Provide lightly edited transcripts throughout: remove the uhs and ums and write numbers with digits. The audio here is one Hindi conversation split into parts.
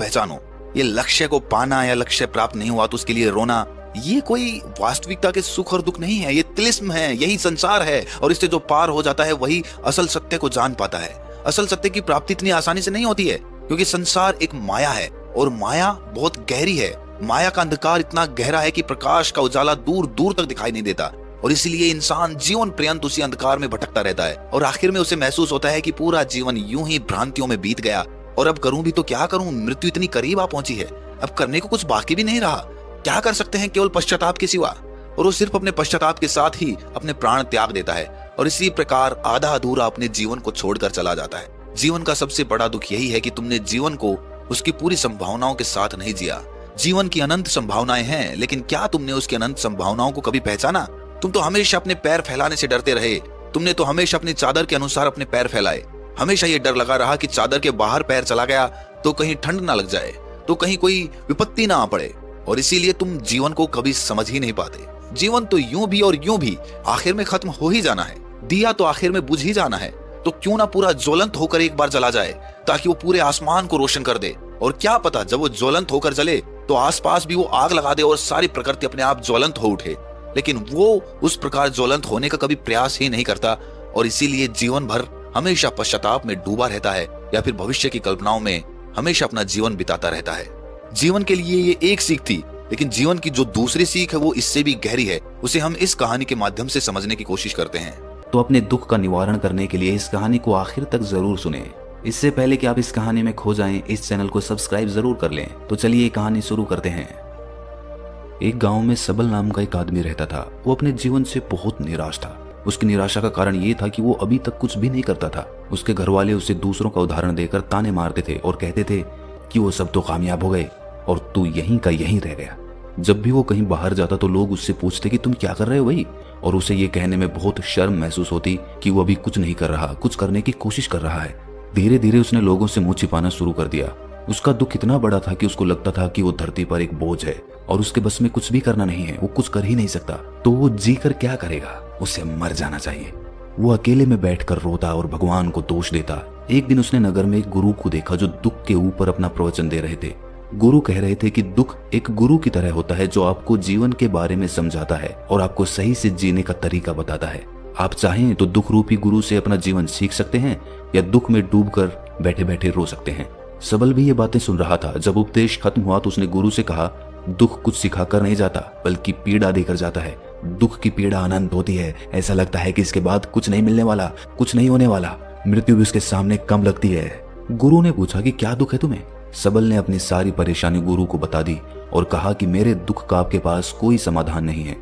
पहचानो। ये लक्ष्य को पाना या लक्ष्य प्राप्त नहीं हुआ तो उसके लिए रोना, ये कोई वास्तविकता के सुख और दुख नहीं है, ये तिलिस्म है, यही संसार है। और इससे जो पार हो जाता है वही असल सत्य को जान पाता है। असल सत्य की प्राप्ति इतनी आसानी से नहीं होती है, क्योंकि संसार एक माया है और माया बहुत गहरी है। माया का अंधकार इतना गहरा है कि प्रकाश का उजाला दूर दूर तक दिखाई नहीं देता, और इसीलिए इंसान जीवन पर्यंत उसी अंधकार में भटकता रहता है। और आखिर में उसे महसूस होता है कि पूरा जीवन यूं ही भ्रांतियों में बीत गया, और अब करूं भी तो क्या करूं, मृत्यु इतनी करीब आ पहुंची है, अब करने को कुछ बाकी भी नहीं रहा, क्या कर सकते हैं केवल पश्चाताप के सिवा। और वो सिर्फ अपने पश्चाताप के साथ ही अपने प्राण त्याग देता है, और इसी प्रकार आधा अधूरा अपने जीवन को छोड़कर चला जाता है। जीवन का सबसे बड़ा दुख यही है कि तुमने जीवन को उसकी पूरी संभावनाओं के साथ नहीं जिया। जीवन की अनंत संभावनाएं हैं, लेकिन क्या तुमने उसकी अनंत संभावनाओं को कभी पहचाना? तुम तो हमेशा अपने पैर फैलाने से डरते रहे। तुमने तो हमेशा अपनी चादर के अनुसार अपने पैर फैलाए। हमेशा ये डर लगा रहा कि चादर के बाहर पैर चला गया तो कहीं ठंड ना लग जाए, तो कहीं कोई विपत्ति ना आ पड़े, और इसीलिए तुम जीवन को कभी समझ ही नहीं पाते। जीवन तो यूं भी और यूं भी आखिर में खत्म हो ही जाना है। दिया तो आखिर में बुझ ही जाना है, तो क्यों ना पूरा ज्वलंत होकर एक बार जला जाए, ताकि वो पूरे आसमान को रोशन कर दे। और क्या पता जब वो ज्वलंत होकर जले तो आसपास भी वो आग लगा दे और सारी प्रकृति अपने आप ज्वलंत हो उठे। लेकिन वो उस प्रकार ज्वलंत होने का कभी प्रयास ही नहीं करता, और इसीलिए जीवन भर हमेशा पश्चाताप में डूबा रहता है, या फिर भविष्य की कल्पनाओं में हमेशा अपना जीवन बिताता रहता है। जीवन के लिए ये एक सीख थी, लेकिन जीवन की जो दूसरी सीख है वो इससे भी गहरी है। उसे हम इस कहानी के माध्यम से समझने की कोशिश करते हैं। तो अपने दुख का निवारण करने के लिए इस कहानी को आखिर तक जरूर सुने। इससे पहले कि आप इस कहानी में खो जाएं, इस चैनल को सब्सक्राइब जरूर कर लें। तो चलिए कहानी शुरू करते हैं। एक गांव में सबल नाम का एक आदमी रहता था। वो अपने जीवन से बहुत निराश था। उसकी निराशा का कारण ये था कि वो अभी तक कुछ भी नहीं करता था। उसके घर वाले उसे दूसरों का उदाहरण देकर ताने मारते थे और कहते थे कि वो सब तो कामयाब हो गए और तू यहीं का यहीं रह गया। जब भी वो कहीं बाहर जाता तो लोग उससे पूछते कि तुम क्या कर रहे हो भाई, और उसे ये कहने में बहुत शर्म महसूस होती कि वो अभी कुछ नहीं कर रहा, कुछ करने की कोशिश कर रहा है। धीरे धीरे उसने लोगों से मुंह छिपाना शुरू कर दिया। उसका दुख इतना बड़ा था कि उसको लगता था कि वो धरती पर एक बोझ है और उसके बस में कुछ भी करना नहीं है, वो कुछ कर ही नहीं सकता। तो वो जी कर क्या करेगा, उसे मर जाना चाहिए। वो अकेले में बैठकर रोता और भगवान को दोष देता। एक दिन उसने नगर में एक गुरु को देखा जो दुख के ऊपर अपना प्रवचन दे रहे थे। गुरु कह रहे थे कि दुख एक गुरु की तरह होता है जो आपको जीवन के बारे में समझाता है और आपको सही से जीने का तरीका बताता है। आप चाहें तो दुख रूपी गुरु से अपना जीवन सीख सकते हैं या दुख में डूबकर बैठे बैठे रो सकते हैं। सबल भी ये बातें सुन रहा था। जब उपदेश खत्म हुआ तो उसने गुरु से कहा, दुख कुछ सिखाकर नहीं जाता बल्कि पीड़ा देकर जाता है। दुख की पीड़ा अनंत होती है। ऐसा लगता है कि इसके बाद कुछ नहीं मिलने वाला, कुछ नहीं होने वाला। मृत्यु भी उसके सामने कम लगती है। गुरु ने पूछा कि क्या दुख है तुम्हें? सबल ने अपनी सारी परेशानी गुरु को बता दी और कहा कि मेरे दुख का आपके पास कोई समाधान नहीं है।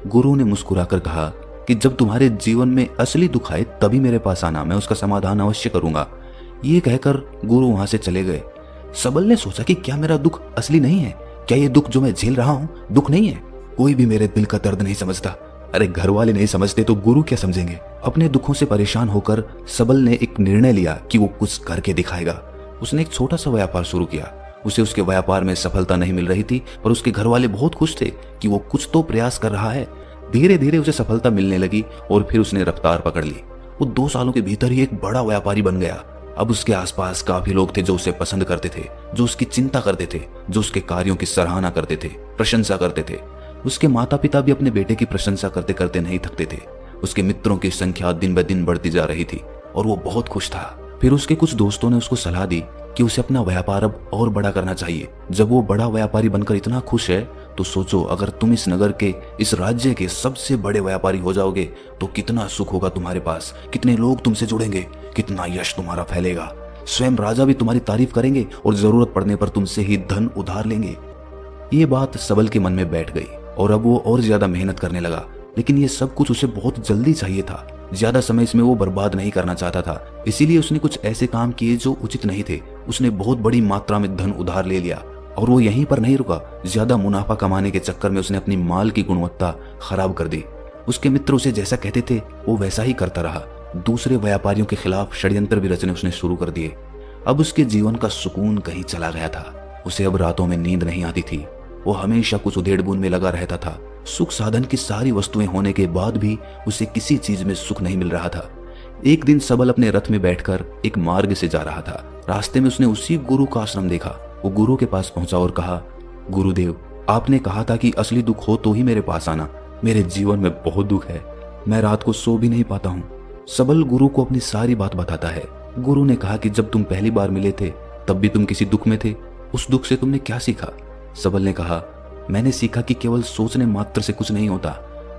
गुरु ने मुस्कुराकर कहा कि जब तुम्हारे जीवन में असली दुख आए तभी मेरे पास आना, मैं उसका समाधान अवश्य करूंगा। ये कहकर गुरु वहां से चले गए। सबल ने सोचा कि क्या मेरा दुख असली नहीं है? क्या ये दुख जो मैं झेल रहा हूँ दुख नहीं है? कोई भी मेरे दिल का दर्द नहीं समझता। अरे घर वाले नहीं समझते तो गुरु क्या समझेंगे? अपने दुखों से परेशान होकर सबल ने एक निर्णय लिया कि वो कुछ करके दिखाएगा। उसने एक छोटा सा व्यापार शुरू किया। उसे उसके व्यापार में सफलता नहीं मिल रही थी, पर उसके घर वाले बहुत खुश थे कि वो कुछ तो प्रयास कर रहा है। धीरे धीरे उसे सफलता मिलने लगी और फिर उसने रफ्तार पकड़ ली। वो 2 सालों के भीतर ही एक बड़ा व्यापारी बन गया। अब उसके आसपास काफी लोग थे जो उसे पसंद करते थे, जो उसकी चिंता करते थे, जो उसके कार्यों की सराहना करते थे, प्रशंसा करते थे। उसके माता पिता भी अपने बेटे की प्रशंसा करते करते नहीं थकते थे। उसके मित्रों की संख्या दिन ब दिन बढ़ती जा रही थी और वो बहुत खुश था। फिर उसके कुछ दोस्तों ने उसको सलाह दी कि उसे अपना व्यापार अब और बड़ा करना चाहिए। जब वो बड़ा व्यापारी बनकर इतना खुश है तो सोचो, अगर तुम इस नगर के, इस राज्य के सबसे बड़े व्यापारी हो जाओगे तो कितना सुख होगा तुम्हारे पास, कितने लोग तुमसे जुड़ेंगे, कितना यश तुम्हारा फैलेगा। स्वयं राजा भी तुम्हारी तारीफ करेंगे और जरूरत पड़ने पर तुमसे ही धन उधार लेंगे। ये बात सबल के मन में बैठ गई और अब वो और ज्यादा मेहनत करने लगा। लेकिन ये सब कुछ उसे बहुत जल्दी चाहिए था। ज्यादा समय इसमें वो बर्बाद नहीं करना चाहता था। इसीलिए उसने कुछ ऐसे काम किए जो उचित नहीं थे। उसने बहुत बड़ी मात्रा में धन उधार ले लिया और वो यहीं पर नहीं रुका। ज्यादा मुनाफा कमाने के चक्कर में उसने अपनी माल की गुणवत्ता खराब कर दी। उसके मित्र उसे जैसा कहते थे वो वैसा ही करता रहा। दूसरे व्यापारियों के खिलाफ षड्यंत्र भी रचने उसने शुरू कर दिए। अब उसके जीवन का सुकून कहीं चला गया था। उसे अब रातों में नींद नहीं आती थी। वो हमेशा कुछ उधेड़-बुन में लगा रहता था। सुख साधन की सारी वस्तुएं होने के बाद भी उसे किसी चीज में सुख नहीं मिल रहा था। एक दिन सबल अपने रथ में बैठकर एक मार्ग से जा रहा था। रास्ते में उसने उसी गुरु का आश्रम देखा वो गुरु के पास पहुंचा और कहा, गुरुदेव, आपने कहा था कि असली दुख हो तो ही मेरे पास आना। मेरे जीवन में बहुत दुख है, मैं रात को सो भी नहीं पाता हूँ। सबल गुरु को अपनी सारी बात बताता है। गुरु ने कहा कि जब तुम पहली बार मिले थे तब भी तुम किसी दुख में थे, उस दुख से तुमने क्या सीखा? सबल ने कहा, मैंने सीखा कि केवल सोचने मात्र से कुछ नहीं होता,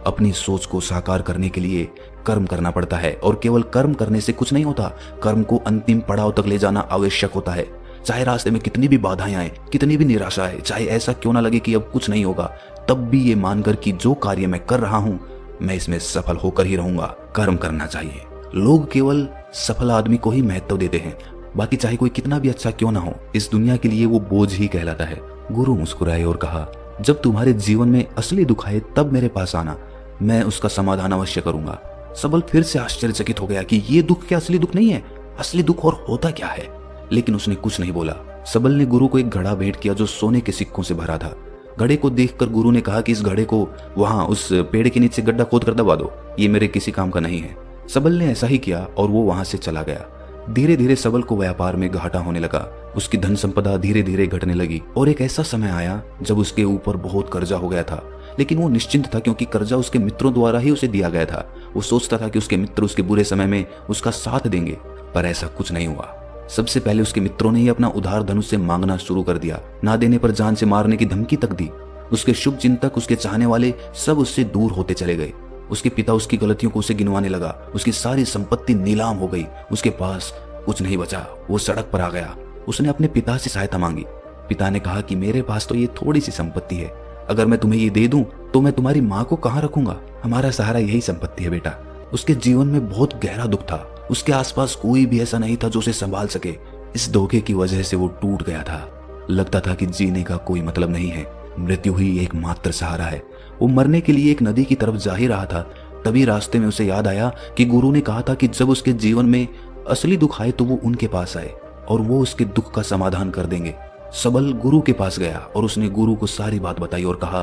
अपनी सोच को साकार करने के लिए कर्म करना पड़ता है, और केवल कर्म करने से कुछ नहीं होता, कर्म को अंतिम पड़ाव तक ले जाना आवश्यक होता है। चाहे रास्ते में कितनी भी बाधाएं आए, कितनी भी निराशा आए, चाहे ऐसा क्यों ना लगे कि अब कुछ नहीं होगा, तब भी ये मानकर कि जो कार्य मैं कर रहा हूं मैं इसमें सफल होकर ही रहूंगा, कर्म करना चाहिए। लोग केवल सफल आदमी को ही महत्व देते हैं, बाकी चाहे कोई कितना भी अच्छा क्यों ना हो, इस दुनिया के लिए वो बोझ ही कहलाता है। गुरु मुस्कुराए और कहा, जब तुम्हारे जीवन में असली दुख आए तब मेरे पास आना, मैं उसका समाधान अवश्य करूंगा। सबल फिर से आश्चर्यचकित हो गया कि ये दुख क्या असली दुख नहीं है? असली दुख और होता क्या है? लेकिन उसने कुछ नहीं बोला। सबल ने गुरु को एक घड़ा भेंट किया जो सोने के सिक्कों से भरा था। घड़े को देखकर गुरु ने कहा कि इस घड़े को वहां उस पेड़ के नीचे गड्ढा खोद कर दबा दो, ये मेरे किसी काम का नहीं है। सबल ने ऐसा ही किया और वो वहां से चला गया। धीरे धीरे सबल को व्यापार में घाटा होने लगा, उसकी धन संपदा धीरे धीरे घटने लगी और एक ऐसा समय आया जब उसके ऊपर बहुत कर्जा हो गया था। लेकिन वो निश्चिंत था क्योंकि कर्जा उसके मित्रों द्वारा ही उसे दिया गया था। वो सोचता था कि उसके मित्र उसके बुरे समय में उसका साथ देंगे, पर ऐसा कुछ नहीं हुआ। सबसे पहले उसके मित्रों ने ही अपना उधार धन उससे मांगना शुरू कर दिया, ना देने पर जान से मारने की धमकी तक दी। उसके शुभ चिंतक, उसके चाहने वाले सब उससे दूर होते चले गए। उसके पिता उसकी गलतियों को उसे गिनवाने लगा। उसकी सारी संपत्ति नीलाम हो गई, उसके पास कुछ नहीं बचा। वो सड़क पर आ गया। उसने अपने पिता से सहायता मांगी। पिता ने कहा कि मेरे पास तो ये थोड़ी सी संपत्ति है, अगर मैं तुम्हें ये दे दूं तो मैं तुम्हारी माँ को कहाँ रखूंगा? हमारा सहारा यही संपत्ति है बेटा। उसके जीवन में बहुत गहरा दुख था। उसके आसपास कोई भी ऐसा नहीं था जो उसे संभाल सके। इस धोखे की वजह से वो टूट गया था। लगता था कि जीने का कोई मतलब नहीं है, मृत्यु ही एकमात्र सहारा है। वो मरने के लिए एक नदी की तरफ जा ही रहा था, तभी रास्ते में उसे याद आया कि गुरु ने कहा था कि जब उसके जीवन में असली दुख आए तो वो उनके पास आए और वो उसके दुख का समाधान कर देंगे। सबल गुरु के पास गया और उसने गुरु को सारी बात बताई और कहा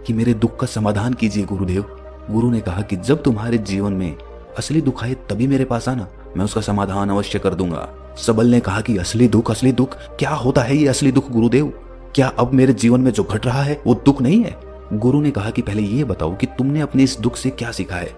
कि मेरे दुख का समाधान कीजिए गुरुदेव। गुरु ने कहा कि जब तुम्हारे जीवन में असली दुख आए तभी मेरे पास आना, मैं उसका समाधान अवश्य कर दूंगा। सबल ने कहा कि असली दुख क्या होता है ये असली दुख गुरुदेव? क्या अब मेरे जीवन में जो घट रहा है वो दुख नहीं है? गुरु ने कहा कि पहले ये बताओ कि तुमने अपने इस दुख से क्या सीखा है।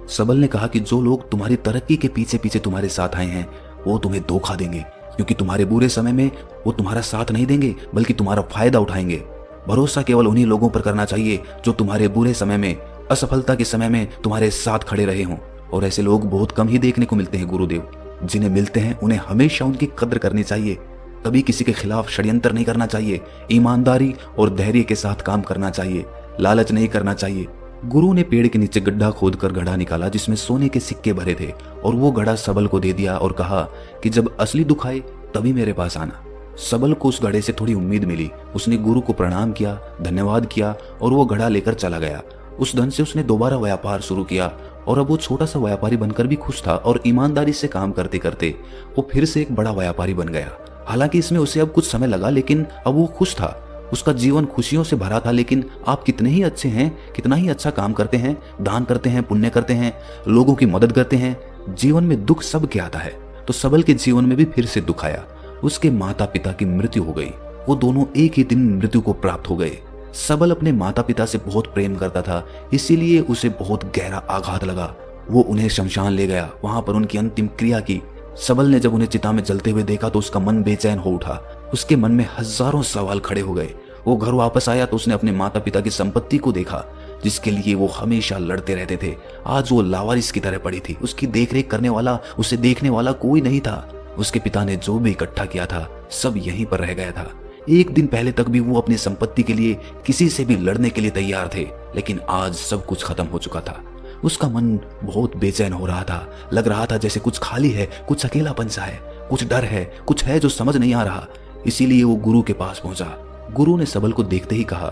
सबल ने कहा कि जो लोग तुम्हारी तरक्की के पीछे पीछे तुम्हारे साथ आए हैं वो तुम्हें धोखा देंगे, क्योंकि तुम्हारे बुरे समय में वो तुम्हारा साथ नहीं देंगे बल्कि तुम्हारा फायदा उठाएंगे। भरोसा केवल उन्हीं लोगों पर करना चाहिए जो तुम्हारे बुरे समय में, असफलता के समय में तुम्हारे साथ खड़े रहे हों। और ऐसे लोग बहुत कम ही देखने को मिलते हैं गुरुदेव। जिन्हें मिलते हैं उन्हें हमेशा उनकी कद्र करनी चाहिए। कभी किसी के खिलाफ षड्यंत्र नहीं करना चाहिए। ईमानदारी और धैर्य के साथ काम करना चाहिए, लालच नहीं करना चाहिए। गुरु ने पेड़ के नीचे गड्ढा खोदकर घड़ा निकाला जिसमें सोने के सिक्के भरे थे और वो घड़ा सबल को दे दिया और कहा कि जब असली दुख आए तभी मेरे पास आना। सबल को उस घड़े से थोड़ी उम्मीद मिली। उसने गुरु को प्रणाम किया, धन्यवाद किया और वो घड़ा लेकर चला गया। उस धन से उसने दोबारा व्यापार शुरू किया और अब वो छोटा सा व्यापारी बनकर भी खुश था और ईमानदारी से काम करते करते वो फिर से एक बड़ा व्यापारी बन गया। हालांकि इसमें उसे अब कुछ समय लगा, लेकिन अब वो खुश था। उसका जीवन खुशियों से भरा था। लेकिन आप कितने ही अच्छे हैं, कितना ही अच्छा काम करते हैं, दान करते हैं, पुण्य करते हैं, लोगों की मदद करते हैं, जीवन में दुख सब के आता है। तो सबल के जीवन में भी फिर से दुख आया। उसके माता पिता की मृत्यु हो गई। वो दोनों एक ही दिन मृत्यु को प्राप्त हो गए। सबल अपने माता पिता से बहुत प्रेम करता था, इसीलिए उसे बहुत गहरा आघात लगा। वो उन्हें शमशान ले गया, वहां पर उनकी अंतिम क्रिया की। सबल ने जब उन्हें चिता में जलते हुए देखा तो उसका मन बेचैन हो उठा। उसके मन में हजारों सवाल खड़े हो गए। वो घर वापस आया तो उसने अपने माता पिता की संपत्ति को देखा जिसके लिए वो हमेशा लड़ते रहते थे। आज वो लावारिस की तरह पड़ी थी। उसकी देखरेख करने वाला, उसे देखने वाला कोई नहीं था। उसके पिता ने जो भी इकट्ठा किया था सब यहीं पर रह गया था। एक दिन पहले तक भी वो अपनी संपत्ति के लिए किसी से भी लड़ने के लिए तैयार थे, लेकिन आज सब कुछ खत्म हो चुका था। उसका मन बहुत बेचैन हो रहा था। लग रहा था जैसे कुछ खाली है, कुछ अकेलापन सा है, कुछ डर है, कुछ है जो समझ नहीं आ रहा। इसीलिए वो गुरु के पास पहुंचा। गुरु ने सबल को देखते ही कहा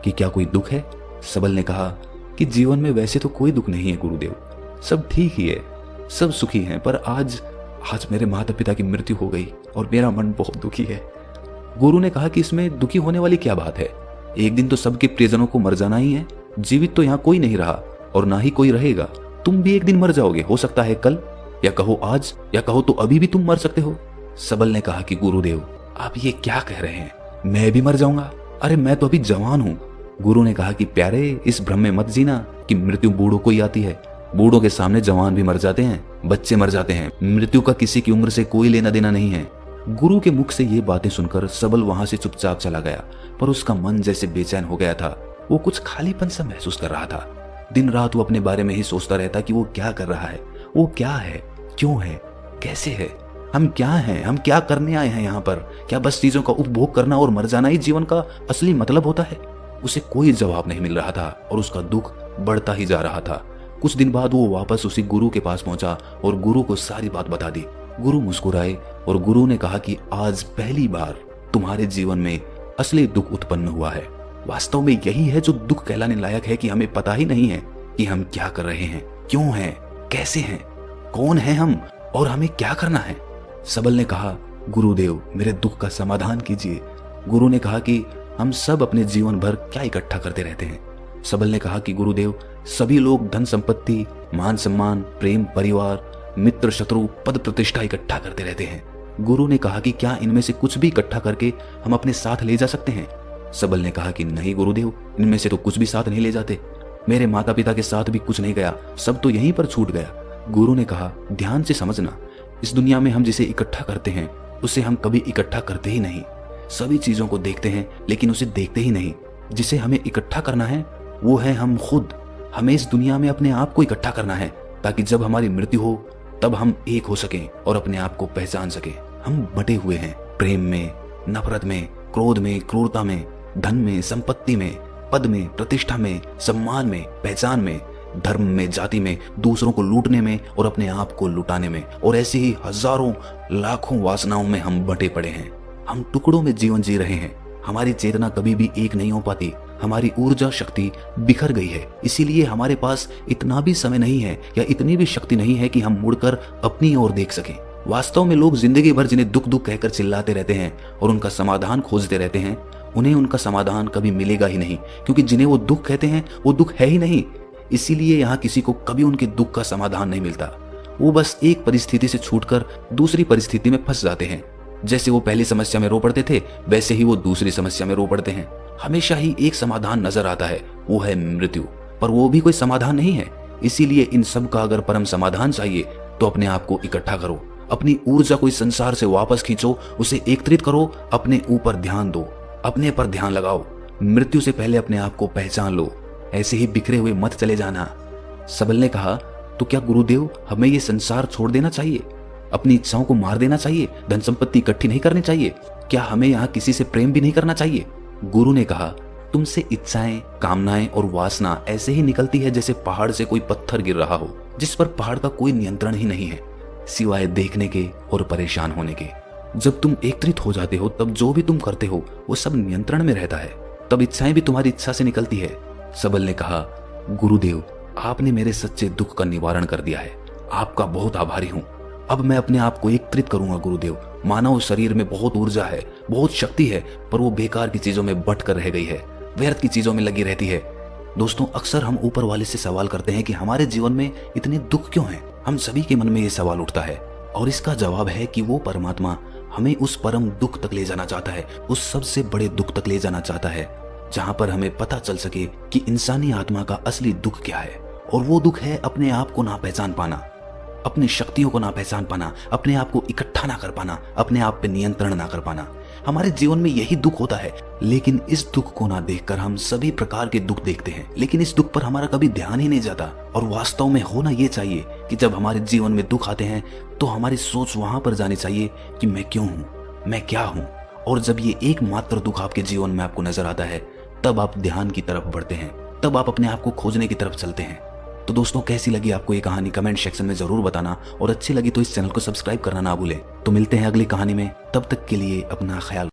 कि क्या कोई दुख है? सबल ने कहा कि जीवन में वैसे तो कोई दुख नहीं है गुरुदेव, सब ठीक ही है, सब सुखी हैं, पर आज मेरे माता पिता की मृत्यु हो गई और मेरा मन बहुत दुखी है। गुरु ने कहा कि इसमें दुखी होने वाली क्या बात है? एक दिन तो सबके प्रियजनों को मर जाना ही है। जीवित तो यहाँ कोई नहीं रहा और ना ही कोई रहेगा। तुम भी एक दिन मर जाओगे, हो सकता है कल, या कहो आज, या कहो तो अभी भी तुम मर सकते हो। सबल ने कहा कि गुरुदेव आप ये क्या कह रहे हैं? मैं भी मर जाऊंगा? अरे मैं तो अभी जवान हूँ। गुरु ने कहा कि प्यारे, इस भ्रम में मत जीना कि मृत्यु बूढ़ों को ही आती है। बूढ़ों के सामने जवान भी मर जाते हैं, बच्चे मर जाते हैं। मृत्यु का किसी की उम्र से कोई लेना देना नहीं है। गुरु के मुख से ये बातें सुनकर सबल वहां से चुपचाप चला गया, पर उसका मन जैसे बेचैन हो गया था। वो कुछ खालीपन सा महसूस कर रहा था। दिन रात वो अपने बारे में ही सोचता रहता कि वो क्या कर रहा है, वो क्या है, क्यों है, कैसे है, हम क्या हैं, हम क्या करने आए हैं यहाँ पर? क्या बस चीजों का उपभोग करना और मर जाना ही जीवन का असली मतलब होता है? उसे कोई जवाब नहीं मिल रहा था और उसका दुख बढ़ता ही जा रहा था। कुछ दिन बाद वो वापस उसी गुरु के पास पहुंचा और गुरु को सारी बात बता दी। गुरु मुस्कुराए और गुरु ने कहा कि आज पहली बार तुम्हारे जीवन में असली दुख उत्पन्न हुआ है। वास्तव में यही है जो दुख कहलाने लायक है, कि हमें पता ही नहीं है कि हम क्या कर रहे हैं, क्यों हैं, कैसे हैं, कौन हैं हम और हमें क्या करना है। सबल ने कहा, गुरुदेव मेरे दुख का समाधान कीजिए। गुरु ने कहा कि हम सब अपने जीवन भर क्या इकट्ठा करते रहते हैं। सबल ने कहा कि गुरुदेव, सभी लोग धन संपत्ति, मान सम्मान, प्रेम, परिवार, मित्र, शत्रु, पद प्रतिष्ठा इकट्ठा करते रहते हैं। गुरु ने कहा कि क्या इनमें से कुछ भी इकट्ठा करके हम अपने साथ ले जा सकते हैं? सबल ने कहा कि नहीं गुरुदेव, इनमें से तो कुछ भी साथ नहीं ले जाते। मेरे माता पिता के साथ भी कुछ नहीं गया, सब तो यहीं पर छूट गया। गुरु ने कहा, ध्यान से समझना, इस दुनिया में हम जिसे इकट्ठा करते हैं उसे हम कभी इकट्ठा करते ही नहीं। सभी चीजों को देखते हैं लेकिन उसे देखते ही नहीं। जिसे हमें इकट्ठा करना है वो है हम खुद। हमें इस दुनिया में अपने आप को इकट्ठा करना है ताकि जब हमारी मृत्यु हो तब हम एक हो सकें और अपने आप को पहचान सकें। हम बटे हुए हैं प्रेम में, नफरत में, क्रोध में, क्रूरता में, धन में, संपत्ति में, पद में, प्रतिष्ठा में, सम्मान में, पहचान में, धर्म में, जाति में, दूसरों को लूटने में और अपने आप को लुटाने में, और ऐसे ही हजारों लाखों वासनाओं में हम बटे पड़े हैं। हम टुकड़ों में जीवन जी रहे हैं। हमारी चेतना कभी भी एक नहीं हो पाती। हमारी ऊर्जा शक्ति बिखर गई है। इसीलिए हमारे पास इतना भी समय नहीं है या इतनी भी शक्ति नहीं है कि हम मुड़कर अपनी ओर देख सकें। वास्तव में लोग जिंदगी भर जिन्हें दुख दुख कहकर चिल्लाते रहते हैं और उनका समाधान खोजते रहते हैं, उन्हें उनका समाधान कभी मिलेगा ही नहीं, क्योंकि जिन्हें वो दुख कहते हैं वो दुख है ही नहीं। इसीलिए यहाँ किसी को कभी उनके दुख का समाधान नहीं मिलता। वो बस एक परिस्थिति से छूटकर दूसरी परिस्थिति में फंस जाते हैं। जैसे वो पहली समस्या में रो पड़ते थे वैसे ही वो दूसरी समस्या में रो पड़ते हैं। हमेशा ही एक समाधान नजर आता है, वो है मृत्यु, पर वो भी कोई समाधान नहीं है। इसीलिए इन सब का अगर परम समाधान चाहिए तो अपने आप को इकट्ठा करो, अपनी ऊर्जा को इस संसार से वापस खींचो, उसे एकत्रित करो, अपने ऊपर ध्यान दो, अपने पर ध्यान लगाओ। मृत्यु से पहले अपने आप को पहचान लो, ऐसे ही बिखरे हुए मत चले जाना। सबल ने कहा, तो क्या गुरुदेव हमें ये संसार छोड़ देना चाहिए? अपनी इच्छाओं को मार देना चाहिए? धन संपत्ति इकट्ठी नहीं करनी चाहिए? क्या हमें यहाँ किसी से प्रेम भी नहीं करना चाहिए? गुरु ने कहा, तुमसे इच्छाएं, कामनाएं और वासना ऐसे ही निकलती है जैसे पहाड़ से कोई पत्थर गिर रहा हो, जिस पर पहाड़ का कोई नियंत्रण ही नहीं है सिवाय देखने के और परेशान होने के। जब तुम एकत्रित हो जाते हो तब जो भी तुम करते हो वो सब नियंत्रण में रहता है, तब इच्छाएं भी तुम्हारी इच्छा से निकलती है। सबल ने कहा, गुरुदेव आपने मेरे सच्चे दुख का निवारण कर दिया है, आपका बहुत आभारी हूँ। अब मैं अपने आप को एकत्रित करूंगा गुरुदेव। मानव शरीर में बहुत ऊर्जा है, बहुत शक्ति है, पर वो बेकार की चीजों में बट कर रह गई है, व्यर्थ की चीजों में लगी रहती है। दोस्तों, अक्सर हम ऊपर वाले से सवाल करते हैं कि हमारे जीवन में इतने दुख क्यों हैं? हम सभी के मन में ये सवाल उठता है और इसका जवाब है कि वो परमात्मा हमें उस परम दुख तक ले जाना चाहता है, उस सबसे बड़े दुख तक ले जाना चाहता है जहां पर हमें पता चल सके कि इंसानी आत्मा का असली दुख क्या है। और वो दुख है अपने आप को ना पहचान पाना, अपनी शक्तियों को ना पहचान पाना, अपने आप को इकट्ठा ना कर पाना, अपने आप पे नियंत्रण ना कर पाना। हमारे जीवन में यही दुख होता है, लेकिन इस दुख को ना देखकर हम सभी प्रकार के दुख देखते हैं, लेकिन इस दुख पर हमारा कभी ध्यान ही नहीं जाता। और वास्तव में होना ये चाहिए कि जब हमारे जीवन में दुख आते हैं तो हमारी सोच वहां पर जानी चाहिए कि मैं क्यों हूं, मैं क्या हूं। और जब ये एकमात्र दुख आपके जीवन में आपको नजर आता है तब आप ध्यान की तरफ बढ़ते हैं, तब आप अपने आप को खोजने की तरफ चलते हैं। तो दोस्तों, कैसी लगी आपको ये कहानी कमेंट सेक्शन में जरूर बताना, और अच्छी लगी तो इस चैनल को सब्सक्राइब करना ना भूलें। तो मिलते हैं अगली कहानी में, तब तक के लिए अपना ख्याल